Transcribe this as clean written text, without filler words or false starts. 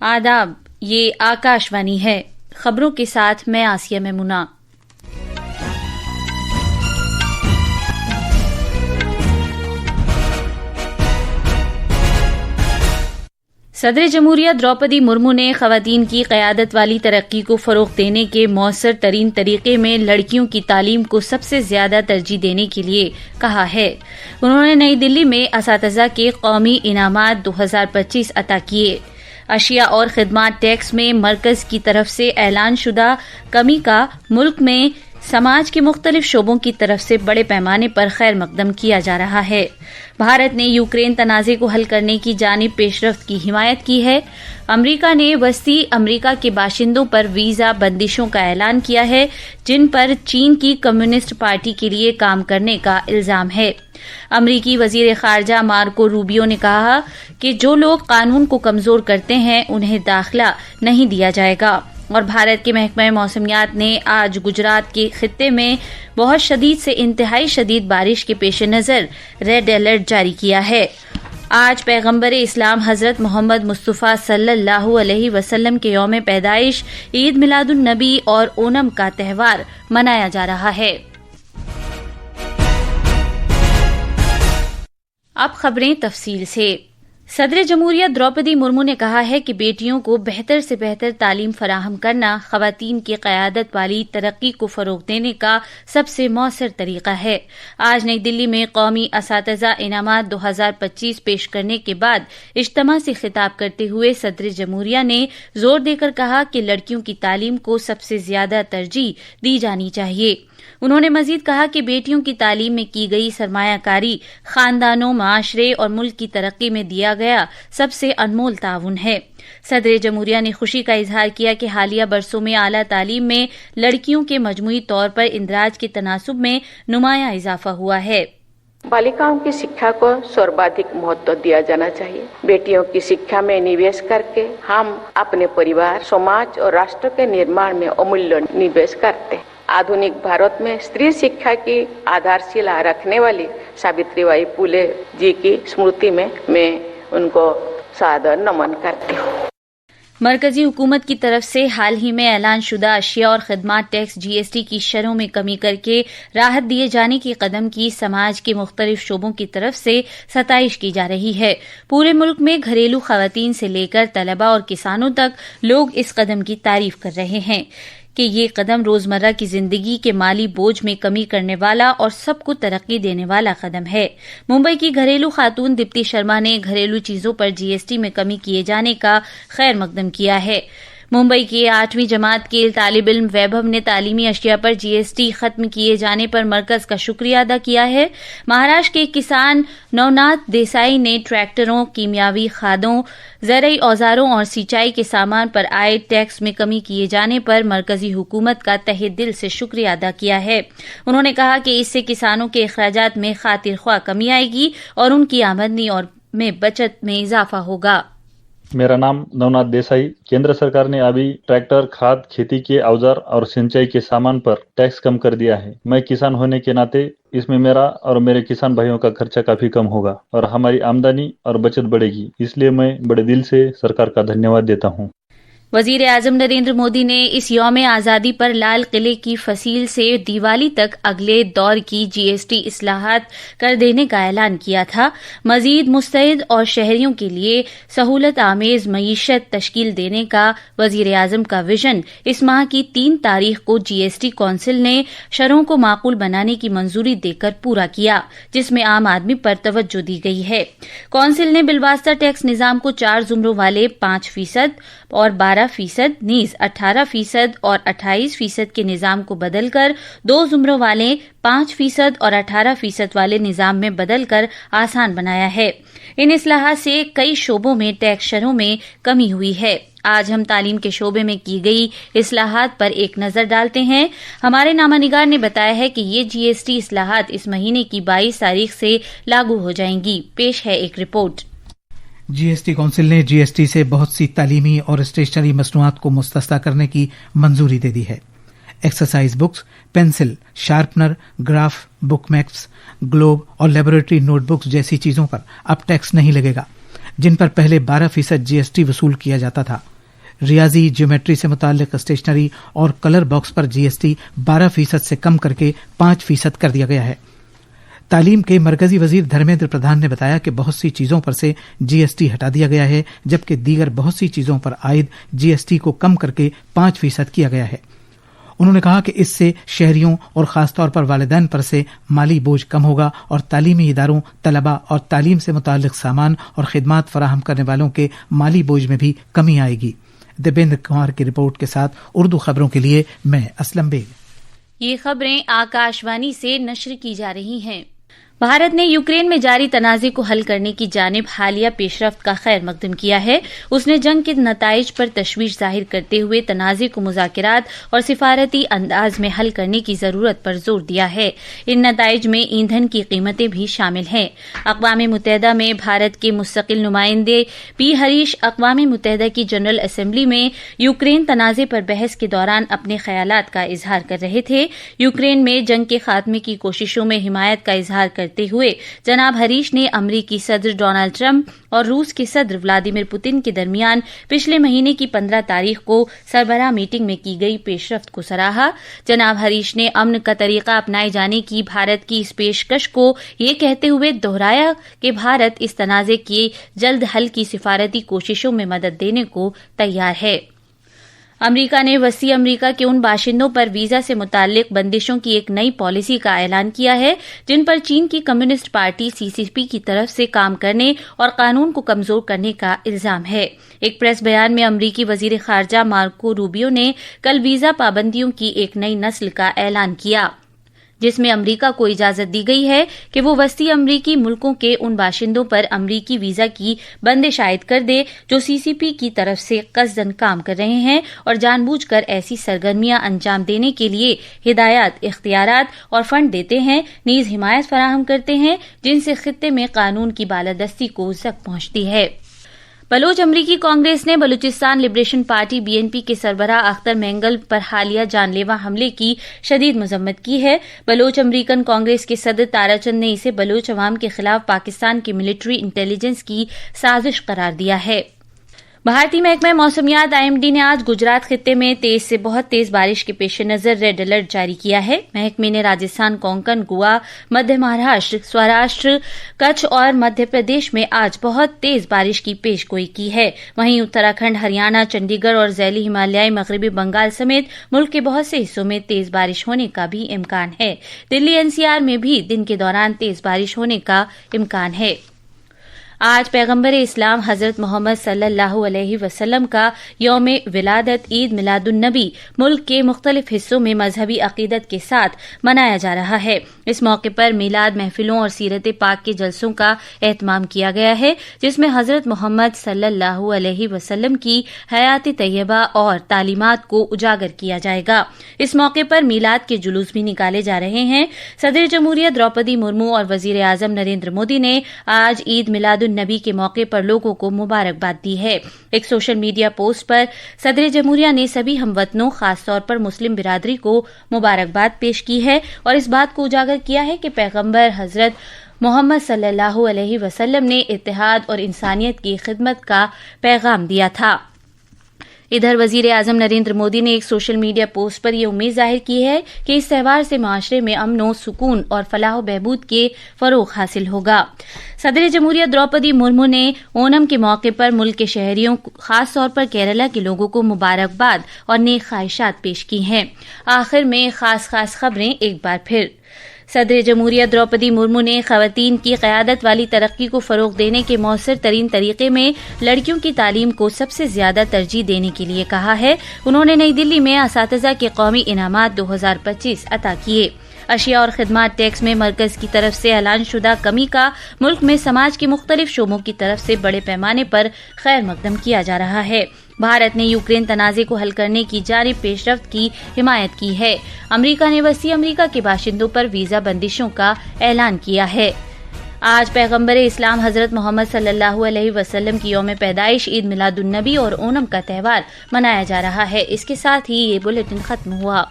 آداب، یہ آکاشوانی ہے۔ خبروں کے ساتھ میں آسیہ میمونہ۔ صدر جمہوریہ دروپدی مرمو نے خواتین کی قیادت والی ترقی کو فروغ دینے کے مؤثر ترین طریقے میں لڑکیوں کی تعلیم کو سب سے زیادہ ترجیح دینے کے لیے کہا ہے۔ انہوں نے نئی دلی میں اساتذہ کے قومی انعامات 2025 عطا کیے۔ اشیاء اور خدمات ٹیکس میں مرکز کی طرف سے اعلان شدہ کمی کا ملک میں سماج کے مختلف شعبوں کی طرف سے بڑے پیمانے پر خیر مقدم کیا جا رہا ہے۔ بھارت نے یوکرین تنازع کو حل کرنے کی جانب پیش رفت کی حمایت کی ہے۔ امریکہ نے وسطی امریکہ کے باشندوں پر ویزا بندشوں کا اعلان کیا ہے، جن پر چین کی کمیونسٹ پارٹی کے لیے کام کرنے کا الزام ہے۔ امریکی وزیر خارجہ مارکو روبیو نے کہا کہ جو لوگ قانون کو کمزور کرتے ہیں انہیں داخلہ نہیں دیا جائے گا، اور بھارت کے محکمہ موسمیات نے آج گجرات کے خطے میں بہت شدید سے انتہائی شدید بارش کے پیش نظر ریڈ الرٹ جاری کیا ہے۔ آج پیغمبر اسلام حضرت محمد مصطفیٰ صلی اللہ علیہ وسلم کے یوم پیدائش عید میلاد النبی اور اونم کا تہوار منایا جا رہا ہے۔ اب خبریں تفصیل سے۔ صدر جمہوریہ دروپدی مرمو نے کہا ہے کہ بیٹیوں کو بہتر سے بہتر تعلیم فراہم کرنا خواتین کی قیادت والی ترقی کو فروغ دینے کا سب سے مؤثر طریقہ ہے۔ آج نئی دلی میں قومی اساتذہ انعامات 2025 پیش کرنے کے بعد اجتماع سے خطاب کرتے ہوئے صدر جمہوریہ نے زور دے کر کہا کہ لڑکیوں کی تعلیم کو سب سے زیادہ ترجیح دی جانی چاہیے۔ انہوں نے مزید کہا کہ بیٹیوں کی تعلیم میں کی گئی سرمایہ کاری خاندانوں، معاشرے اور ملک کی ترقی میں دیا گیا سب سے انمول تعاون ہے۔ صدر جمہوریہ نے خوشی کا اظہار کیا کہ حالیہ برسوں میں اعلیٰ تعلیم میں لڑکیوں کے مجموعی طور پر اندراج کے تناسب میں نمایاں اضافہ ہوا ہے۔ बालिकाओं की शिक्षा को सर्वाधिक महत्व दिया जाना चाहिए। बेटियों की शिक्षा में निवेश करके हम अपने परिवार, समाज और राष्ट्र के निर्माण में अमूल्य निवेश करते हैं। आधुनिक भारत में स्त्री शिक्षा की आधारशिला रखने वाली सावित्रीबाई फुले जी की स्मृति में मैं उनको सादर नमन करती हूँ। مرکزی حکومت کی طرف سے حال ہی میں اعلان شدہ اشیاء اور خدمات ٹیکس GST کی شرحوں میں کمی کر کے راحت دیے جانے کے قدم کی سماج کے مختلف شعبوں کی طرف سے ستائش کی جا رہی ہے۔ پورے ملک میں گھریلو خواتین سے لے کر طلباء اور کسانوں تک لوگ اس قدم کی تعریف کر رہے ہیں کہ یہ قدم روزمرہ کی زندگی کے مالی بوجھ میں کمی کرنے والا اور سب کو ترقی دینے والا قدم ہے۔ ممبئی کی گھریلو خاتون دیپتی شرما نے گھریلو چیزوں پر GST میں کمی کیے جانے کا خیر مقدم کیا ہے۔ ممبئی کے 8ویں جماعت کے طالب علم ویبھو نے تعلیمی اشیاء پر GST ختم کیے جانے پر مرکز کا شکریہ ادا کیا ہے۔ مہاراشٹر کے کسان نونات دیسائی نے ٹریکٹروں، کیمیاوی کھادوں، زرعی اوزاروں اور سینچائی کے سامان پر عائد ٹیکس میں کمی کیے جانے پر مرکزی حکومت کا تہہ دل سے شکریہ ادا کیا ہے۔ انہوں نے کہا کہ اس سے کسانوں کے اخراجات میں خاطر خواہ کمی آئے گی اور ان کی آمدنی اور میں بچت میں اضافہ ہوگا۔ میرا نام نونات دیسائی۔ کیندر سرکار نے ابھی ٹریکٹر، کھاد، کھیتی کے اوزار اور سینچائی کے سامان پر ٹیکس کم کر دیا ہے۔ میں کسان ہونے کے ناطے اس میں میرا اور میرے کسان بھائیوں کا خرچہ کافی کم ہوگا اور ہماری آمدنی اور بچت بڑھے گی، اس لیے میں بڑے دل سے سرکار کا دھنیہ دیتا ہوں۔ وزیر اعظم نریندر مودی نے اس یوم آزادی پر لال قلعے کی فصیل سے دیوالی تک اگلے دور کی GST اصلاحات کر دینے کا اعلان کیا تھا۔ مزید مستعد اور شہریوں کے لیے سہولت آمیز معیشت تشکیل دینے کا وزیر اعظم کا وژن اس ماہ کی 3 تاریخ کو GST کونسل نے شرحوں کو معقول بنانے کی منظوری دے کر پورا کیا، جس میں عام آدمی پر توجہ دی گئی ہے۔ کونسل نے بالواسطہ ٹیکس نظام کو 4 زمروں والے 5% اور 12% نیز 18% اور 28% کے نظام کو بدل کر 2 زمروں والے 5% اور 18% والے نظام میں بدل کر آسان بنایا ہے۔ ان اصلاحات سے کئی شعبوں میں ٹیکس شرحوں میں کمی ہوئی ہے۔ آج ہم تعلیم کے شعبے میں کی گئی اصلاحات پر ایک نظر ڈالتے ہیں۔ ہمارے نامہ نگار نے بتایا ہے کہ یہ GST اصلاحات اس مہینے کی 22 تاریخ سے لاگو ہو جائیں گی۔ پیش ہے ایک رپورٹ۔ GST کونسل نے GST سے بہت سی تعلیمی اور اسٹیشنری مصنوعات کو مستثنی کرنے کی منظوری دے دی ہے۔ Exercise books, pencil, sharpener, graph, book میکس، گلوب اور لیبارٹری نوٹ بکس جیسی چیزوں پر اب ٹیکس نہیں لگے گا۔ जिन पर पहले 12% जीएसटी वसूल किया जाता था। रियाजी, ज्योमेट्री से मुताल्लिक स्टेशनरी और कलर बॉक्स पर जीएसटी 12% से कम करके 5% कर दिया गया है। तालीम के मरकजी वजीर धर्मेंद्र प्रधान ने बताया कि बहुत सी चीजों पर से जीएसटी हटा दिया गया है, जबकि दीगर बहुत सी चीजों पर आयद जीएसटी को कम करके 5% किया गया है। उन्होंने कहा कि इससे शहरियों और खासतौर पर वालिदैन पर से माली बोझ कम होगा और तालीमी इदारों, तलबा और तालीम से मुताल्लिक सामान और खिदमात फराहम करने वालों के माली बोझ में भी कमी आएगी। देवेंद्र कुमार की रिपोर्ट के साथ उर्दू खबरों के लिए मैं असलम बेग। ये खबरें आकाशवाणी से नश्र की जा रही हैं। भारत ने यूक्रेन में जारी तनाज़े को हल करने की जानिब हालिया पेशरफ्त का खैर मकदम किया है। उसने जंग के नताइज पर तशवीश जाहिर करते हुए तनाज़े को मुज़ाकरात और सिफारती अंदाज में हल करने की जरूरत पर जोर दिया है। इन नताइज में ईंधन की कीमतें भी शामिल हैं। अक़वाम मुत्तहिदा में भारत के मुस्तकिल नुमाइंदे पी हरीश अक़वाम मुत्तहिदा की जनरल असेंबली में यूक्रेन तनाज़े पर बहस के दौरान अपने ख्यालात का इजहार कर रहे थे। यूक्रेन में जंग के खात्मे की कोशिशों में हिमायत का इजहार करते हुए जनाब हरीश ने अमरीकी सदर डोनाल्ड ट्रंप और रूस के सदर व्लादिमीर पुतिन के दरमियान पिछले महीने की 15 तारीख को सरबराह मीटिंग में की गई पेशरफ्त को सराहा। जनाब हरीश ने अमन का तरीका अपनाए जाने की भारत की इस पेशकश को ये कहते हुए दोहराया कि भारत इस तनाज़े की जल्द हल की सिफारती कोशिशों में मदद देने को तैयार है। अमरीका ने वसी अमरीका के उन बाशिंदों पर वीजा से मुताल्लिक बंदिशों की एक नई पॉलिसी का ऐलान किया है जिन पर चीन की कम्युनिस्ट पार्टी सीसीपी की तरफ से काम करने और कानून को कमजोर करने का इल्जाम है। एक प्रेस बयान में अमरीकी वजीर खारजा मार्को रूबियो ने कल वीजा पाबंदियों की एक नई नस्ल का ऐलान किया, जिसमें अमरीका को इजाजत दी गई है कि वो वस्ती अमरीकी मुल्कों के उन बाशिंदों पर अमरीकी वीजा की बंदिश आयद कर दे जो सीसीपी की तरफ से कस्दन काम कर रहे हैं और जानबूझकर ऐसी सरगर्मियां अंजाम देने के लिए हिदायत, इख्तियारात और फंड देते हैं, नीज हिमायत फराहम करते हैं, जिनसे खित्ते में कानून की बालादस्ती को जक पहुंचती है। बलोच अमरीकी कांग्रेस ने बलूचिस्तान लिबरेशन पार्टी बीएनपी के सरबराह अख्तर मेंगल पर हालिया जानलेवा हमले की शदीद मजम्मत की है। बलोच अमरीकन कांग्रेस के सदर ताराचंद ने इसे बलोच अवाम के खिलाफ पाकिस्तान की मिलिट्री इंटेलिजेंस की साजिश करार दिया है। भारतीय महकमा मौसमियात आईएमडी ने आज गुजरात खित्ते में तेज से बहुत तेज बारिश के पेश नजर रेड अलर्ट जारी किया है। महकमे ने राजस्थान, कोंकण, गोवा, मध्य महाराष्ट्र, सौराष्ट्र, कच्छ और मध्य प्रदेश में आज बहुत तेज बारिश की पेशगोई की है। वहीं उत्तराखंड, हरियाणा, चंडीगढ़ और ज़ैली हिमालयाई मगरबी बंगाल समेत मुल्क के बहुत से हिस्सों में तेज बारिश होने का भी इम्कान है। दिल्ली एनसीआर में भी दिन के दौरान तेज बारिश होने का इम्कान है। आज पैगम्बर इस्लाम हजरत मोहम्मद सल्लल्लाहु अलैहि वसल्लम का यौम विलादत ईद मिलादुन्नबी मुल्क के मुख्तलिफ हिस्सों में मजहबी अकीदत के साथ मनाया जा रहा है। इस मौके पर मिलाद महफिलों और सीरत पाक के जलसों का एहतमाम किया गया है, जिसमें हजरत मोहम्मद सल्लल्लाहु अलैहि वसल्लम की हयात तैयबा और तालीमात को उजागर किया जाएगा। इस मौके पर मिलाद के जुलूस भी निकाले जा रहे हैं। सदर जमहूरिया द्रौपदी मुर्मू और वजीर आजम नरेंद्र मोदी ने आज ईद मिलाद नबी के मौके पर लोगों को मुबारकबाद दी है। एक सोशल मीडिया पोस्ट पर सदर जमहूरिया ने सभी हमवतनों, खासतौर पर मुस्लिम बिरादरी को मुबारकबाद पेश की है और इस बात को उजागर किया है कि पैगंबर हजरत मोहम्मद सल्लल्लाहु अलैहि वसल्लम ने इत्तेहाद और इंसानियत की खिदमत का पैगाम दिया था। इधर वजीर आजम नरेंद्र मोदी ने एक सोशल मीडिया पोस्ट पर यह उम्मीद जाहिर की है कि इस त्यौहार से माशरे में अमन, सुकून और फलाह बहबूद के फरोग हासिल होगा। सदर जमहूरिया द्रौपदी मुर्मू ने ओणम के मौके पर मुल्क के शहरियों, खासतौर पर केरला के लोगों को मुबारकबाद और नेक ख्वाहिशात पेश की हैं। आखिर में खास खबरें एक बार फिर। सदर जमहूरिया द्रौपदी मुर्मू ने खवातीन की क़यादत वाली तरक्की को फ़रोग़ देने के मौसर तरीन तरीके में लड़कियों की तालीम को सबसे ज़्यादा तरजीह देने के लिए कहा है। उन्होंने नई दिल्ली में असातिज़ा के कौमी इनामात 2025 अता किए। अशिया और खिदमात टैक्स में मरकज की तरफ से ऐलान शुदा कमी का मुल्क में समाज के मुख्तलिफ शोबों की तरफ से बड़े पैमाने पर खैर मकदम किया जा रहा है। भारत ने यूक्रेन तनाज़े को हल करने की जारी पेशरफ्त की हिमायत की है। अमरीका ने वसी अमरीका के बाशिंदों पर वीजा बंदिशों का ऐलान किया है। आज पैगम्बर इस्लाम हजरत मोहम्मद सल्लल्लाहु अलैहि वसल्लम की यौम पैदाइश ईद मिलादुन्नबी और ओणम का त्यौहार मनाया जा रहा है। इसके साथ ही ये बुलेटिन खत्म हुआ।